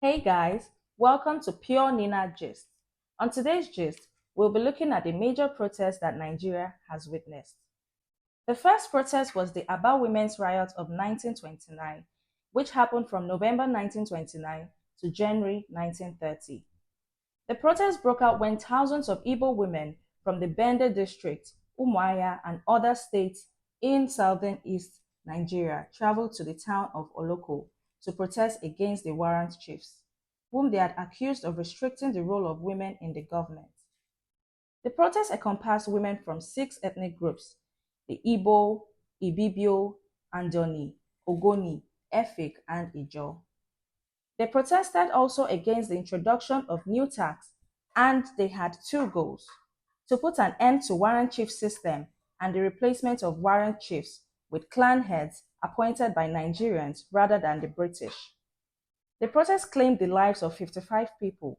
Hey guys, welcome to Pure Nina Gist. On today's gist, we'll be looking at the major protests that Nigeria has witnessed. The first protest was the Aba Women's Riot of 1929, which happened from November 1929 to January 1930. The protest broke out when thousands of Igbo women from the Bende district, Umuahia, and other states in southern East Nigeria traveled to the town of Oloko to protest against the warrant chiefs, whom they had accused of restricting the role of women in the government. The protest encompassed women from six ethnic groups: the Igbo, Ibibio, Andoni, Ogoni, Efik, and Ijaw. They protested also against the introduction of new tax, and they had two goals: to put an end to warrant chief system and the replacement of warrant chiefs with clan heads appointed by Nigerians rather than the British. The protest claimed the lives of 55 people,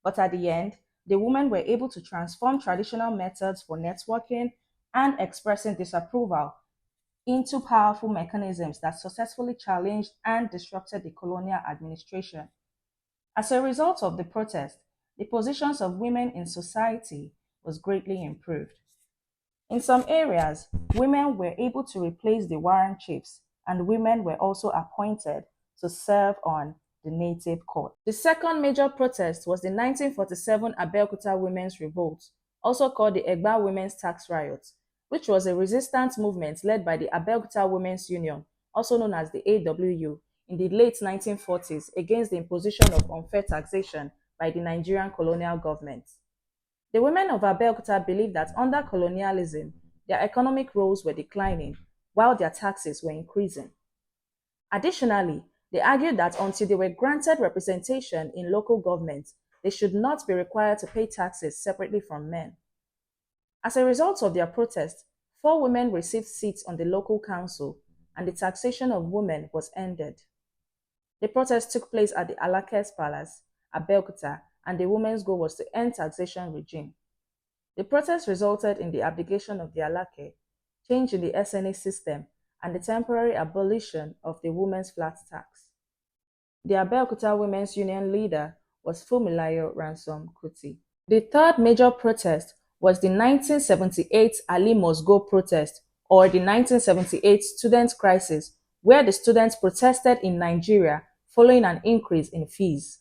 but at the end, the women were able to transform traditional methods for networking and expressing disapproval into powerful mechanisms that successfully challenged and disrupted the colonial administration. As a result of the protest, the positions of women in society was greatly improved. In some areas, women were able to replace the warrant chiefs, and women were also appointed to serve on the native court. The second major protest was the 1947 Abeokuta Women's Revolt, also called the Egba Women's Tax Riot, which was a resistance movement led by the Abeokuta Women's Union, also known as the AWU, in the late 1940s against the imposition of unfair taxation by the Nigerian colonial government. The women of Abeokuta believed that under colonialism, their economic roles were declining while their taxes were increasing. Additionally, they argued that until they were granted representation in local government, they should not be required to pay taxes separately from men. As a result of their protest, 4 women received seats on the local council, and the taxation of women was ended. The protest took place at the Alakes Palace, Abeokuta, and the women's goal was to end taxation regime. The protest resulted in the abdication of the Alake, change in the SNA system, and the temporary abolition of the women's flat tax. The Abeokuta Women's Union leader was Fumilayo Ransom Kuti. The third major protest was the 1978 Ali Must Go protest, or the 1978 student crisis, where the students protested in Nigeria following an increase in fees.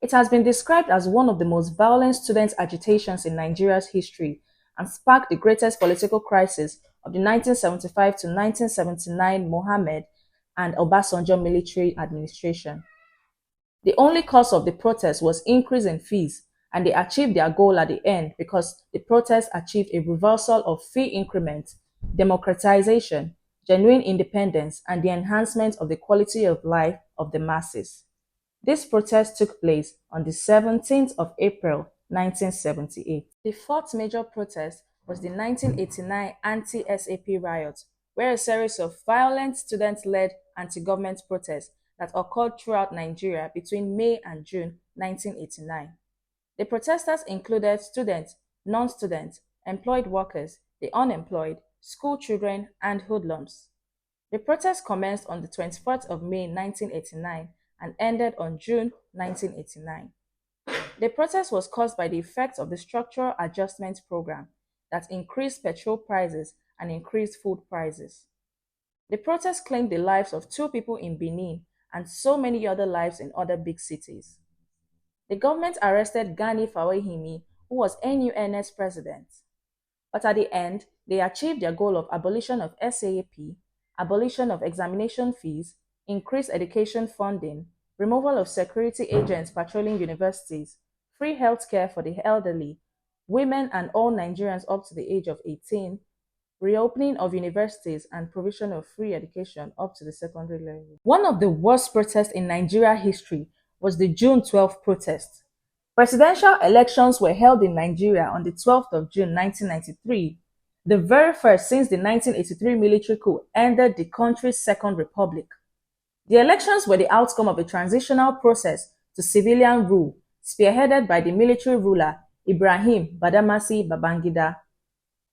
It has been described as one of the most violent student agitations in Nigeria's history and sparked the greatest political crisis of the 1975 to 1979 Mohammed and Obasanjo military administration. The only cause of the protest was increase in fees, and they achieved their goal at the end because the protest achieved a reversal of fee increment, democratization, genuine independence, and the enhancement of the quality of life of the masses. This protest took place on the 17th of April, 1978. The fourth major protest was the 1989 anti-SAP riot, where a series of violent student-led anti-government protests that occurred throughout Nigeria between May and June 1989. The protesters included students, non-students, employed workers, the unemployed, school children, and hoodlums. The protest commenced on the 24th of May 1989 and ended on June 1989. The protest was caused by the effects of the Structural Adjustment Program that increased petrol prices and increased food prices. The protest claimed the lives of 2 people in Benin and so many other lives in other big cities. The government arrested Gani Fawehimi, who was NUNS president. But at the end, they achieved their goal of abolition of SAP, abolition of examination fees, increased education funding, removal of security agents patrolling universities, free healthcare for the elderly, women and all Nigerians up to the age of 18, reopening of universities, and provision of free education up to the secondary level. One of the worst protests in Nigeria history was the June 12th protest. Presidential elections were held in Nigeria on the 12th of June 1993, the very first since the 1983 military coup ended the country's second republic. The elections were the outcome of a transitional process to civilian rule, spearheaded by the military ruler Ibrahim Badamasi Babangida.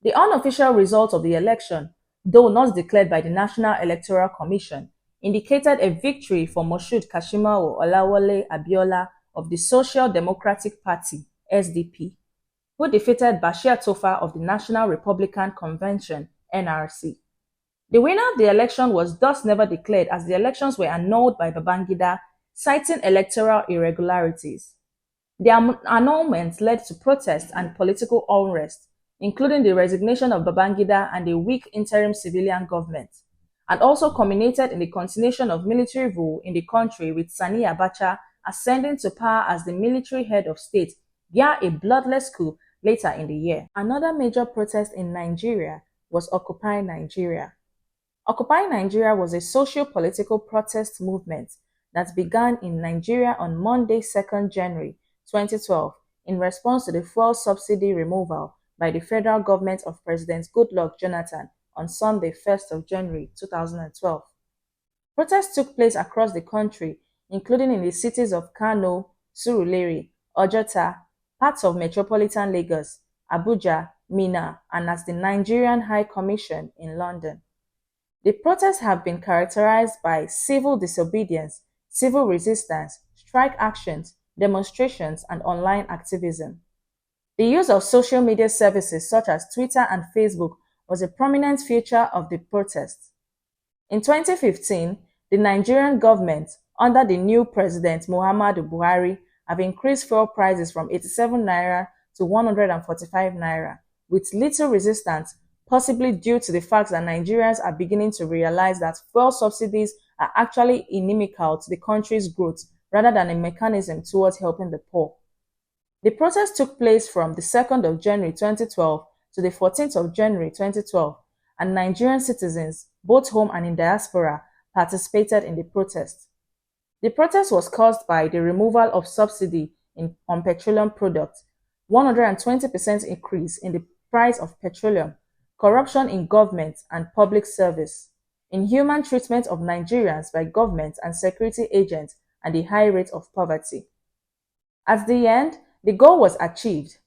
The unofficial result of the election, though not declared by the National Electoral Commission, indicated a victory for Moshood Kashimawo Olawale Abiola of the Social Democratic Party (SDP), who defeated Bashir Tofa of the National Republican Convention (NRC). The winner of the election was thus never declared as the elections were annulled by Babangida, citing electoral irregularities. The annulment led to protests and political unrest, including the resignation of Babangida and a weak interim civilian government, and also culminated in the continuation of military rule in the country with Sani Abacha ascending to power as the military head of state via a bloodless coup later in the year. Another major protest in Nigeria was Occupy Nigeria. Occupy Nigeria was a socio-political protest movement that began in Nigeria on Monday, 2nd January 2012 in response to the fuel subsidy removal by the federal government of President Goodluck Jonathan on Sunday, 1st of January 2012. Protests took place across the country, including in the cities of Kano, Surulere, Ojota, parts of metropolitan Lagos, Abuja, Minna, and as the Nigerian High Commission in London. The protests have been characterized by civil disobedience, civil resistance, strike actions, demonstrations, and online activism. The use of social media services such as Twitter and Facebook was a prominent feature of the protests. In 2015, the Nigerian government, under the new President Muhammadu Buhari, have increased fuel prices from 87 naira to 145 naira, with little resistance, possibly due to the fact that Nigerians are beginning to realize that fuel subsidies are actually inimical to the country's growth rather than a mechanism towards helping the poor. The protest took place from the 2nd of January 2012 to the 14th of January 2012, and Nigerian citizens, both home and in diaspora, participated in the protest. The protest was caused by the removal of subsidy on petroleum products, 120% increase in the price of petroleum, corruption in government and public service, inhuman treatment of Nigerians by government and security agents, and the high rate of poverty. At the end, the goal was achieved.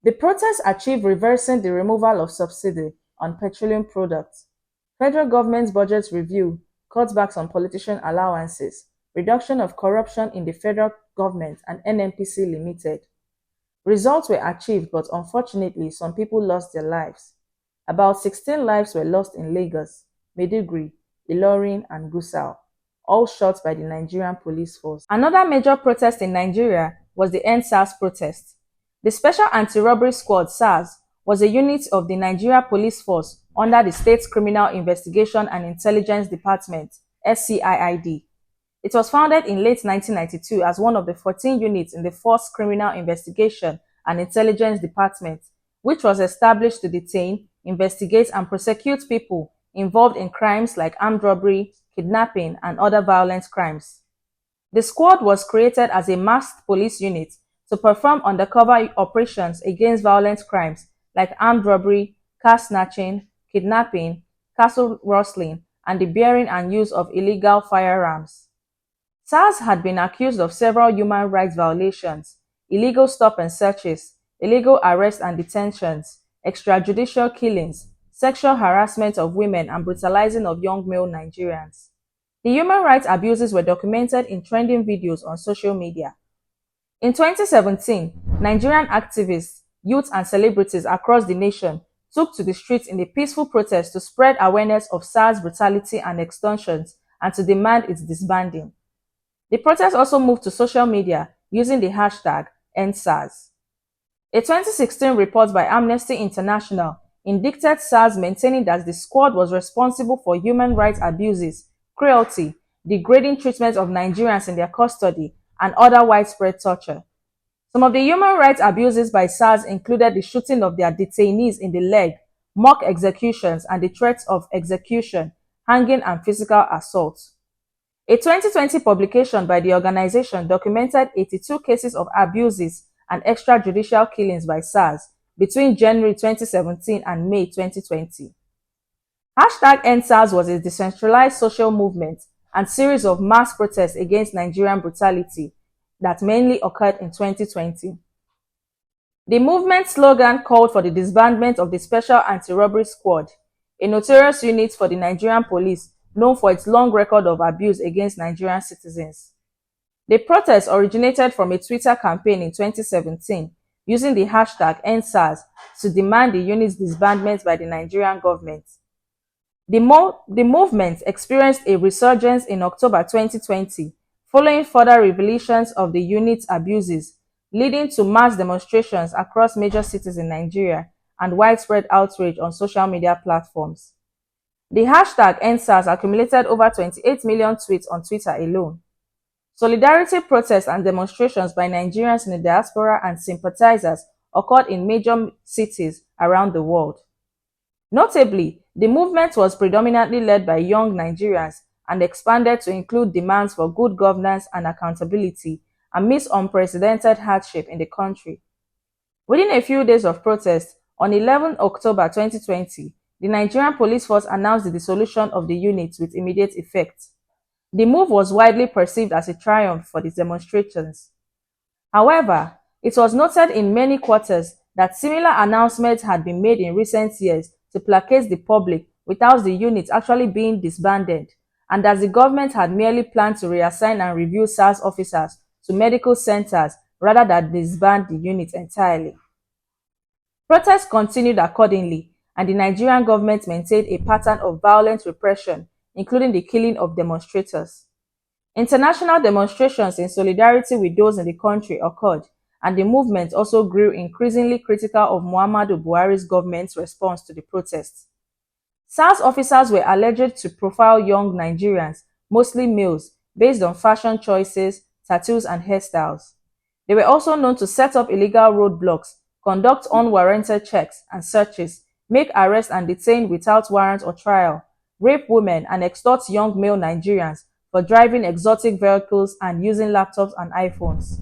The protest achieved reversing the removal of subsidy on petroleum products, federal government's budget review, cutbacks on politician allowances, reduction of corruption in the federal government and NNPC Limited. Results were achieved, but unfortunately, some people lost their lives. About 16 lives were lost in Lagos, Maiduguri, Ilorin, and Gusau, all shot by the Nigerian police force. Another major protest in Nigeria was the End SARS protest. The Special Anti-Robbery Squad (SARS) was a unit of the Nigeria Police Force under the State's Criminal Investigation and Intelligence Department (SCIID). It was founded in late 1992 as one of the 14 units in the Force Criminal Investigation and Intelligence Department, which was established to detain, investigate, and prosecute people involved in crimes like armed robbery, kidnapping, and other violent crimes. The squad was created as a masked police unit to perform undercover operations against violent crimes like armed robbery, car snatching, kidnapping, castle rustling, and the bearing and use of illegal firearms. SARS had been accused of several human rights violations, illegal stop and searches, illegal arrests and detentions, extrajudicial killings, sexual harassment of women, and brutalizing of young male Nigerians. The human rights abuses were documented in trending videos on social media. In 2017, Nigerian activists, youth, and celebrities across the nation took to the streets in a peaceful protest to spread awareness of SARS brutality and extortions and to demand its disbanding. The protest also moved to social media using the hashtag #EndSARS. A 2016 report by Amnesty International indicted SARS, maintaining that the squad was responsible for human rights abuses, cruelty, degrading treatment of Nigerians in their custody, and other widespread torture. Some of the human rights abuses by SARS included the shooting of their detainees in the leg, mock executions, and the threats of execution, hanging, and physical assault. A 2020 publication by the organization documented 82 cases of abuses and extrajudicial killings by SARS between January 2017 and May 2020. #EndSARS was a decentralized social movement and series of mass protests against Nigerian brutality that mainly occurred in 2020. The movement's slogan called for the disbandment of the Special Anti-Robbery Squad, a notorious unit for the Nigerian police known for its long record of abuse against Nigerian citizens. The protest originated from a Twitter campaign in 2017 using the hashtag #EndSARS to demand the unit's disbandment by the Nigerian government. The movement experienced a resurgence in October 2020 following further revelations of the unit's abuses, leading to mass demonstrations across major cities in Nigeria and widespread outrage on social media platforms. The hashtag #EndSARS accumulated over 28 million tweets on Twitter alone. Solidarity protests and demonstrations by Nigerians in the diaspora and sympathizers occurred in major cities around the world. Notably, the movement was predominantly led by young Nigerians and expanded to include demands for good governance and accountability amidst unprecedented hardship in the country. Within a few days of protest, on 11 October 2020, the Nigerian police force announced the dissolution of the unit with immediate effect. The move was widely perceived as a triumph for the demonstrators. However, it was noted in many quarters that similar announcements had been made in recent years to placate the public without the unit actually being disbanded, and that the government had merely planned to reassign and review SARS officers to medical centers rather than disband the unit entirely. Protests continued accordingly, and the Nigerian government maintained a pattern of violent repression, including the killing of demonstrators. International demonstrations in solidarity with those in the country occurred, and the movement also grew increasingly critical of Muhammadu Buhari's government's response to the protests. SARS officers were alleged to profile young Nigerians, mostly males, based on fashion choices, tattoos, and hairstyles. They were also known to set up illegal roadblocks, conduct unwarranted checks and searches, make arrests and detain without warrant or trial, rape women, and extort young male Nigerians for driving exotic vehicles and using laptops and iPhones.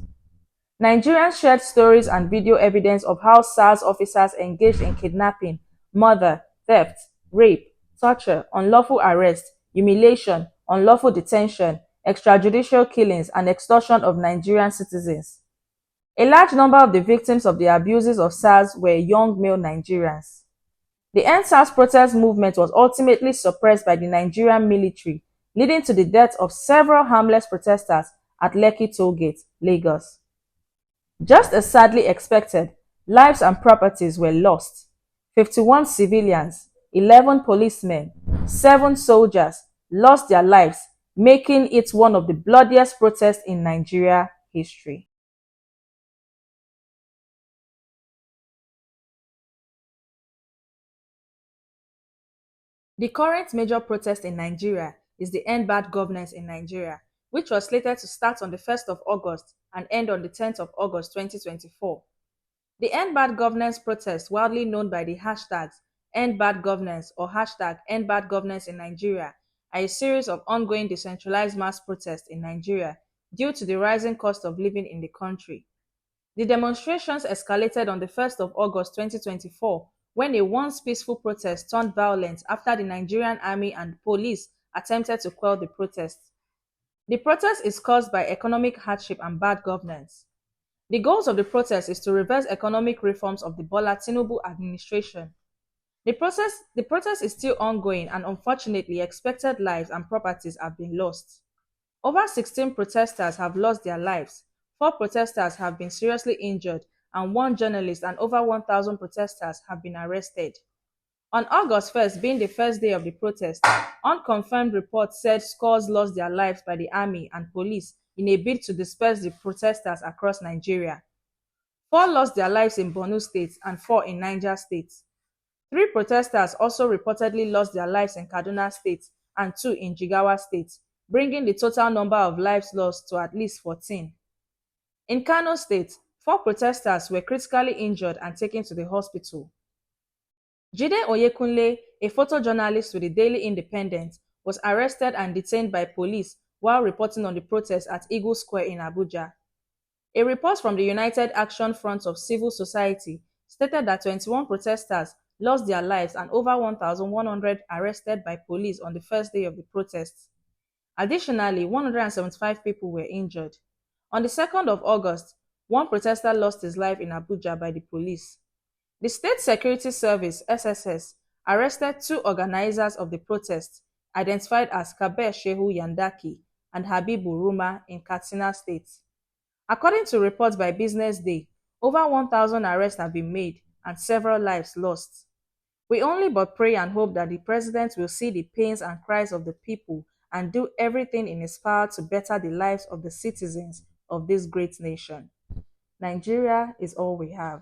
Nigerians shared stories and video evidence of how SARS officers engaged in kidnapping, murder, theft, rape, torture, unlawful arrest, humiliation, unlawful detention, extrajudicial killings, and extortion of Nigerian citizens. A large number of the victims of the abuses of SARS were young male Nigerians. The #EndSARS protest movement was ultimately suppressed by the Nigerian military, leading to the death of several harmless protesters at Lekki Tollgate, Lagos. Just as sadly expected, lives and properties were lost. 51 civilians, 11 policemen, 7 soldiers lost their lives, making it one of the bloodiest protests in Nigeria history. The current major protest in Nigeria is the End Bad Governance in Nigeria, which was slated to start on the 1st of August and end on the 10th of August 2024. The End Bad Governance protest, widely known by the hashtags End Bad Governance or hashtag End Bad Governance in Nigeria, are a series of ongoing decentralized mass protests in Nigeria due to the rising cost of living in the country. The demonstrations escalated on the 1st of August 2024 when a once peaceful protest turned violent after the Nigerian army and police attempted to quell the protest. The protest is caused by economic hardship and bad governance. The goals of the protest is to reverse economic reforms of the Bola Tinubu administration. The protest is still ongoing, and unfortunately expected lives and properties have been lost. Over 16 protesters have lost their lives, 4 protesters have been seriously injured, and 1 journalist and over 1,000 protesters have been arrested. On August 1st, being the first day of the protest, unconfirmed reports said scores lost their lives by the army and police in a bid to disperse the protesters across Nigeria. 4 lost their lives in Borno State and 4 in Niger State. 3 protesters also reportedly lost their lives in Kaduna State and 2 in Jigawa State, bringing the total number of lives lost to at least 14. In Kano State, 4 protesters were critically injured and taken to the hospital. Jide Oyekunle, a photojournalist with the Daily Independent, was arrested and detained by police while reporting on the protest at Eagle Square in Abuja. A report from the United Action Front of Civil Society stated that 21 protesters lost their lives and over 1,100 arrested by police on the first day of the protests. Additionally, 175 people were injured. On the 2nd of August, 1 protester lost his life in Abuja by the police. The State Security Service (SSS) arrested 2 organizers of the protest, identified as Kabir Shehu Yandaki and Habibu Ruma in Katsina State. According to reports by Business Day, over 1,000 arrests have been made and several lives lost. We only but pray and hope that the president will see the pains and cries of the people and do everything in his power to better the lives of the citizens of this great nation. Nigeria is all we have.